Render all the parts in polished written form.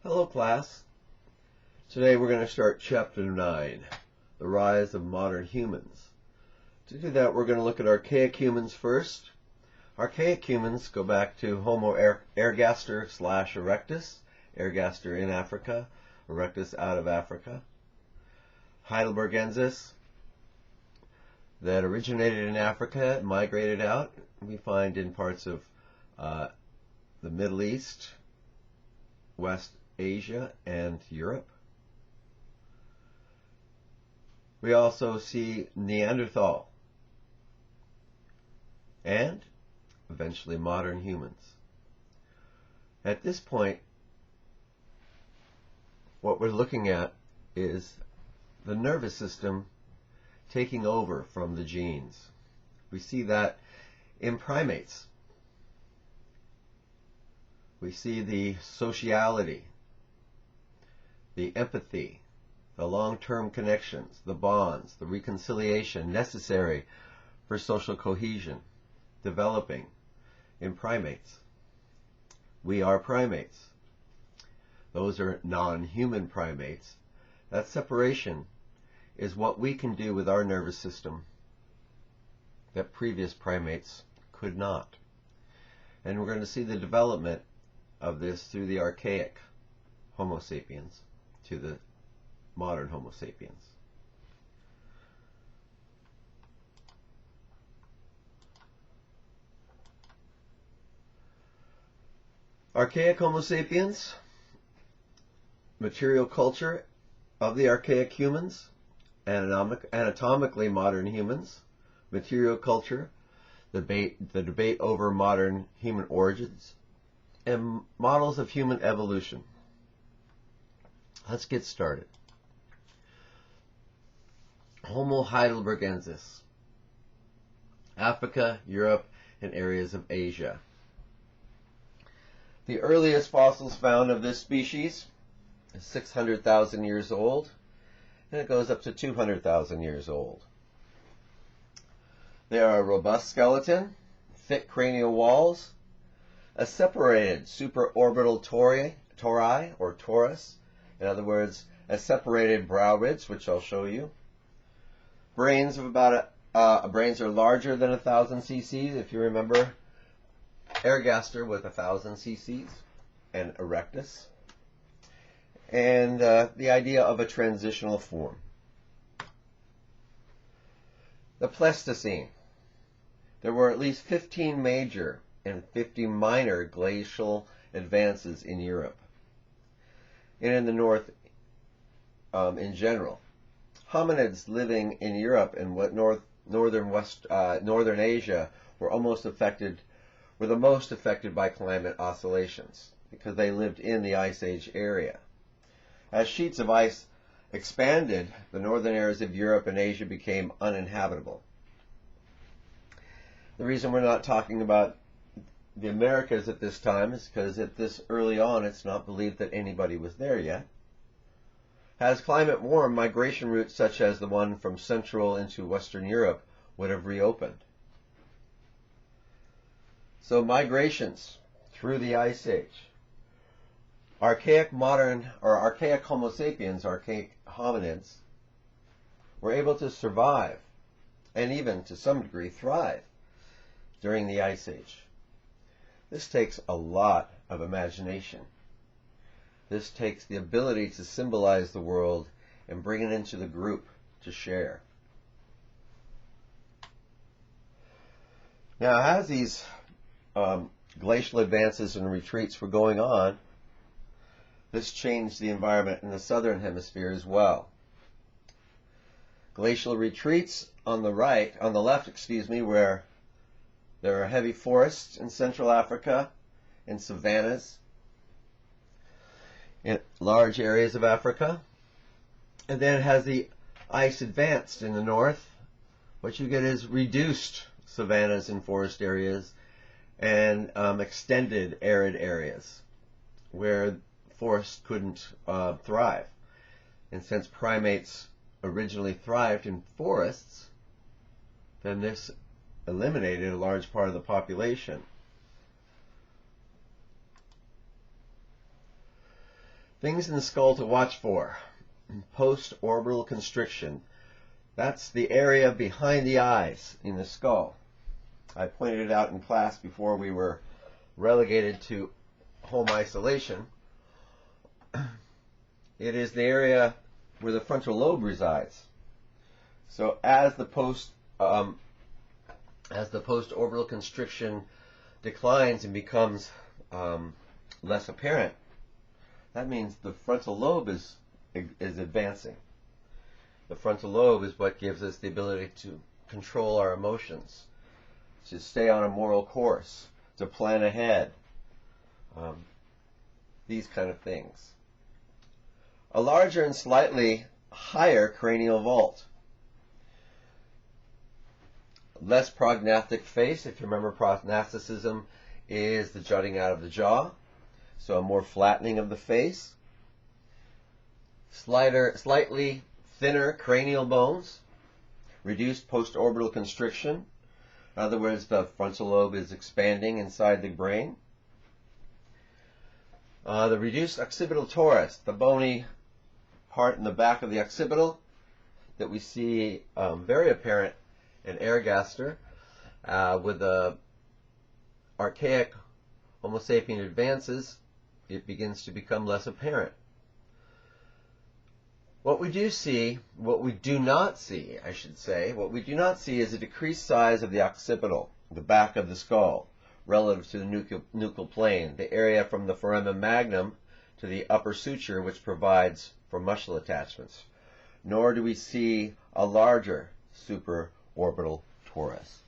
Hello class. Today we're going to start Chapter 9, The Rise of Modern Humans. To do that we're going to look at archaic humans first. Archaic humans go back to Homo ergaster / erectus, ergaster in Africa, erectus out of Africa. Heidelbergensis, that originated in Africa, migrated out, we find in parts of the Middle East, West Asia, and Europe. We also see Neanderthal and eventually modern humans. At this point, what we're looking at is the nervous system taking over from the genes. We see that in primates. We see the sociality, the empathy, the long-term connections, the bonds, the reconciliation necessary for social cohesion developing in primates. We are primates. Those are non-human primates. That separation is what we can do with our nervous system that previous primates could not. And we're going to see the development of this through the archaic Homo sapiens to the modern Homo sapiens. Archaic Homo sapiens, material culture of the archaic humans, anatomically modern humans, material culture, the debate over modern human origins, and models of human evolution. Let's get started. Homo heidelbergensis, Africa, Europe, and areas of Asia. The earliest fossils found of this species is 600,000 years old, and it goes up to 200,000 years old. They are a robust skeleton, thick cranial walls, a separated supraorbital tori or torus, in other words, a separated brow ridge, which I'll show you. Brains of brains are larger than 1,000 cc's. If you remember, ergaster with 1,000 cc's and erectus. And the idea of a transitional form. The Pleistocene. There were at least 15 major and 50 minor glacial advances in Europe and in the North in general. Hominids living in Europe and northern Asia were the most affected by climate oscillations because they lived in the Ice Age area. As sheets of ice expanded, the northern areas of Europe and Asia became uninhabitable. The reason we're not talking about the Americas at this time is because at this early on it's not believed that anybody was there yet. As climate warmed, migration routes such as the one from Central into Western Europe would have reopened. So migrations through the Ice Age. Archaic Homo sapiens, archaic hominids, were able to survive and even to some degree thrive during the Ice Age. This takes a lot of imagination. This takes the ability to symbolize the world and bring it into the group to share. Now, as these glacial advances and retreats were going on, this changed the environment in the southern hemisphere as well. Glacial retreats on the left, where there are heavy forests in Central Africa and savannas in large areas of Africa. And then as the ice advanced in the north, what you get is reduced savannas and forest areas and extended arid areas where forests couldn't thrive. And since primates originally thrived in forests, then this eliminated a large part of the population. Things in the skull to watch for. Post-orbital constriction. That's the area behind the eyes in the skull. I pointed it out in class before we were relegated to home isolation. It is the area where the frontal lobe resides. So as the post-orbital constriction declines and becomes less apparent, that means the frontal lobe is advancing. The frontal lobe is what gives us the ability to control our emotions, to stay on a moral course, to plan ahead, these kind of things. A larger and slightly higher cranial vault. Less prognathic face. If you remember, prognasticism is the jutting out of the jaw. So a more flattening of the face. Slightly thinner cranial bones. Reduced post-orbital constriction. In other words, the frontal lobe is expanding inside the brain. The reduced occipital torus, the bony part in the back of the occipital that we see very apparent in ergaster. With the archaic Homo sapien advances, it begins to become less apparent. What we do not see is a decreased size of the occipital, the back of the skull, relative to the nuchal plane, the area from the foramen magnum to the upper suture, which provides for muscle attachments. Nor do we see a larger supraorbital torus.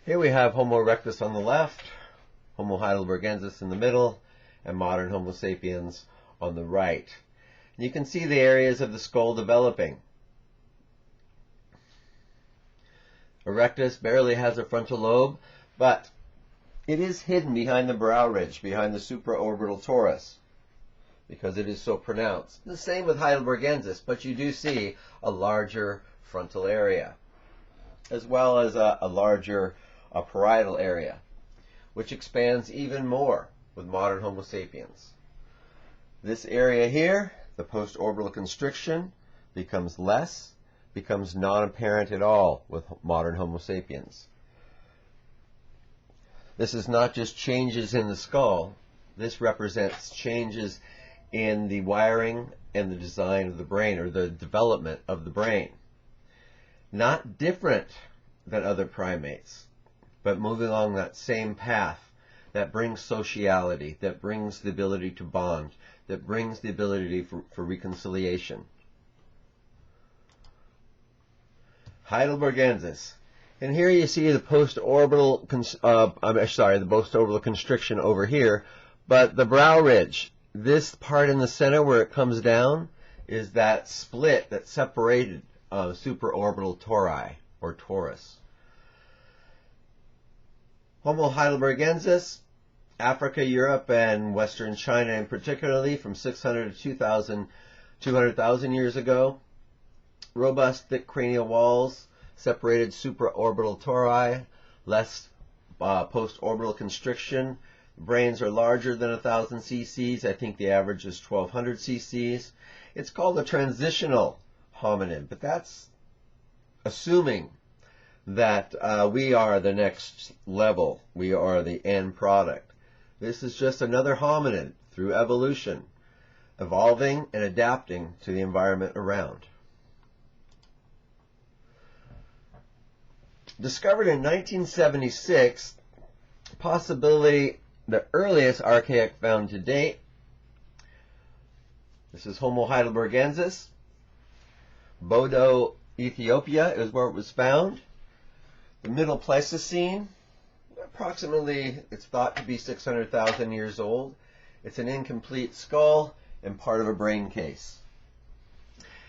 Here we have Homo erectus on the left, Homo heidelbergensis in the middle, and modern Homo sapiens on the right. And you can see the areas of the skull developing. Erectus barely has a frontal lobe, but it is hidden behind the brow ridge, behind the supraorbital torus, because it is so pronounced. The same with heidelbergensis, but you do see a larger frontal area, as well as a larger parietal area, which expands even more with modern Homo sapiens. This area here, the post-orbital constriction, becomes non-apparent at all with modern Homo sapiens. This is not just changes in the skull. This represents changes in the wiring and the design of the brain, or the development of the brain. Not different than other primates, but moving along that same path that brings sociality, that brings the ability to bond, that brings the ability for reconciliation. Heidelbergensis. And here you see the post-orbital constriction over here, but the brow ridge, this part in the center where it comes down, is that split that separated supraorbital tori, or torus. Homo heidelbergensis, Africa, Europe, and Western China in particularly, from 600 to 200,000 years ago. Robust, thick cranial walls, separated supraorbital tori, less post-orbital constriction. Brains are larger than 1,000 cc's. I think the average is 1,200 cc's. It's called a transitional hominid, but that's assuming that we are the next level. We are the end product. This is just another hominid through evolution, evolving and adapting to the environment around. Discovered in 1976, possibly the earliest archaic found to date. This is Homo heidelbergensis. Bodo, Ethiopia is where it was found. The Middle Pleistocene, approximately, it's thought to be 600,000 years old. It's an incomplete skull and part of a brain case.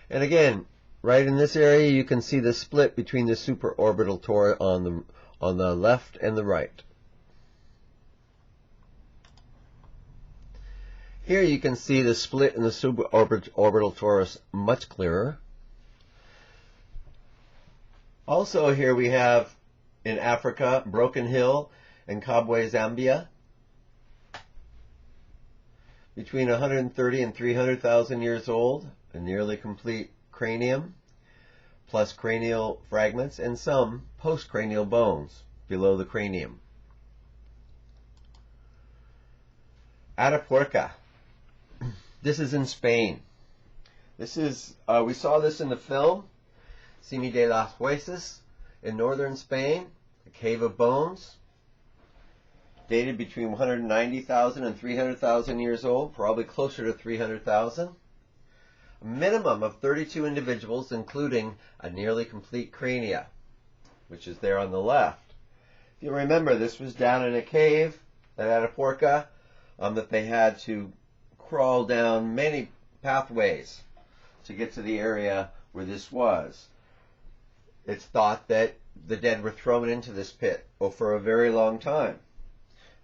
And again, right in this area, you can see the split between the supraorbital tori on the left and the right. Here you can see the split in the supraorbital torus much clearer. Also here we have in Africa, Broken Hill and Kabwe, Zambia. between 130 and 300,000 years old, a nearly complete cranium, plus cranial fragments and some postcranial bones below the cranium. Atapuerca. This is in Spain. This is, we saw this in the film, Cime de las Huesos, in northern Spain, a cave of bones, dated between 190,000 and 300,000 years old, probably closer to 300,000. A minimum of 32 individuals, including a nearly complete crania, which is there on the left. If you remember, this was down in a cave at Atapuerca that they had to crawl down many pathways to get to the area where this was. It's thought that the dead were thrown into this pit for a very long time.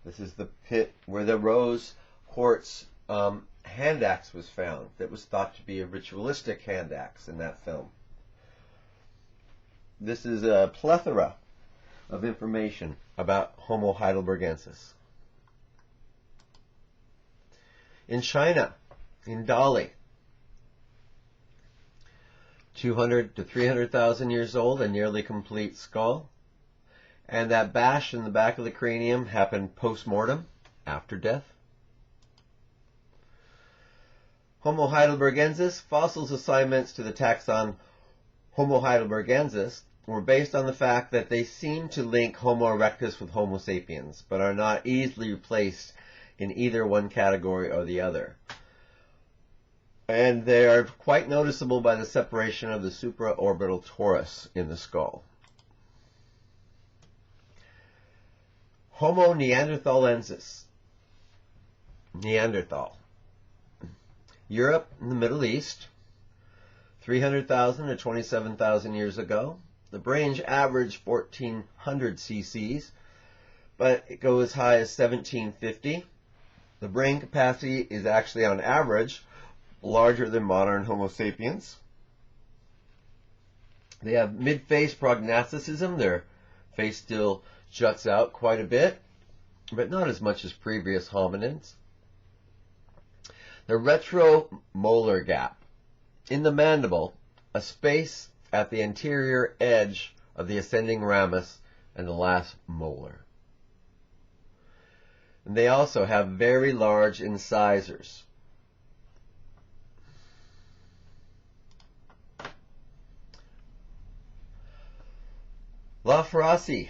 This is the pit where the rose quartz hand axe was found that was thought to be a ritualistic hand axe in that film. This is a plethora of information about Homo heidelbergensis. In China, in Dali, 200 to 300,000 years old, a nearly complete skull. And that bash in the back of the cranium happened post-mortem, after death. Homo heidelbergensis, fossils assignments to the taxon Homo heidelbergensis were based on the fact that they seem to link Homo erectus with Homo sapiens, but are not easily replaced in either one category or the other. And they are quite noticeable by the separation of the supraorbital torus in the skull. Homo neanderthalensis, Neanderthal. Europe and the Middle East, 300,000 to 27,000 years ago. The range averaged 1,400 cc's, but it goes as high as 1750. The brain capacity is actually on average larger than modern Homo sapiens. They have mid-face prognasticism. Their face still juts out quite a bit, but not as much as previous hominids. The retromolar gap. In the mandible, a space at the anterior edge of the ascending ramus and the last molar. And they also have very large incisors. Laforaci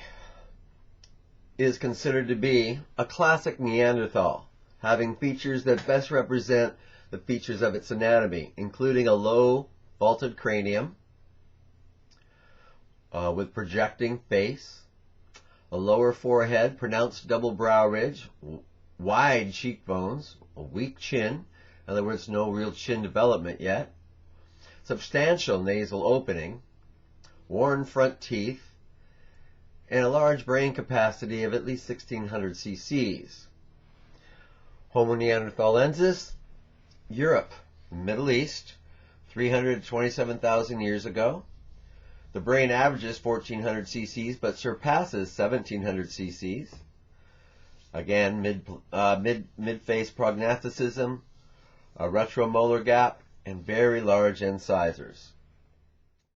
is considered to be a classic Neanderthal, having features that best represent the features of its anatomy, including a low vaulted cranium with projecting face, a lower forehead, pronounced double brow ridge, wide cheekbones, a weak chin, in other words, no real chin development yet, substantial nasal opening, worn front teeth, and a large brain capacity of at least 1,600 cc's. Homo neanderthalensis, Europe, Middle East, 300 to 27,000 years ago. The brain averages 1,400 cc's but surpasses 1,700 cc's. Again, mid-face prognasticism, a retromolar gap, and very large incisors.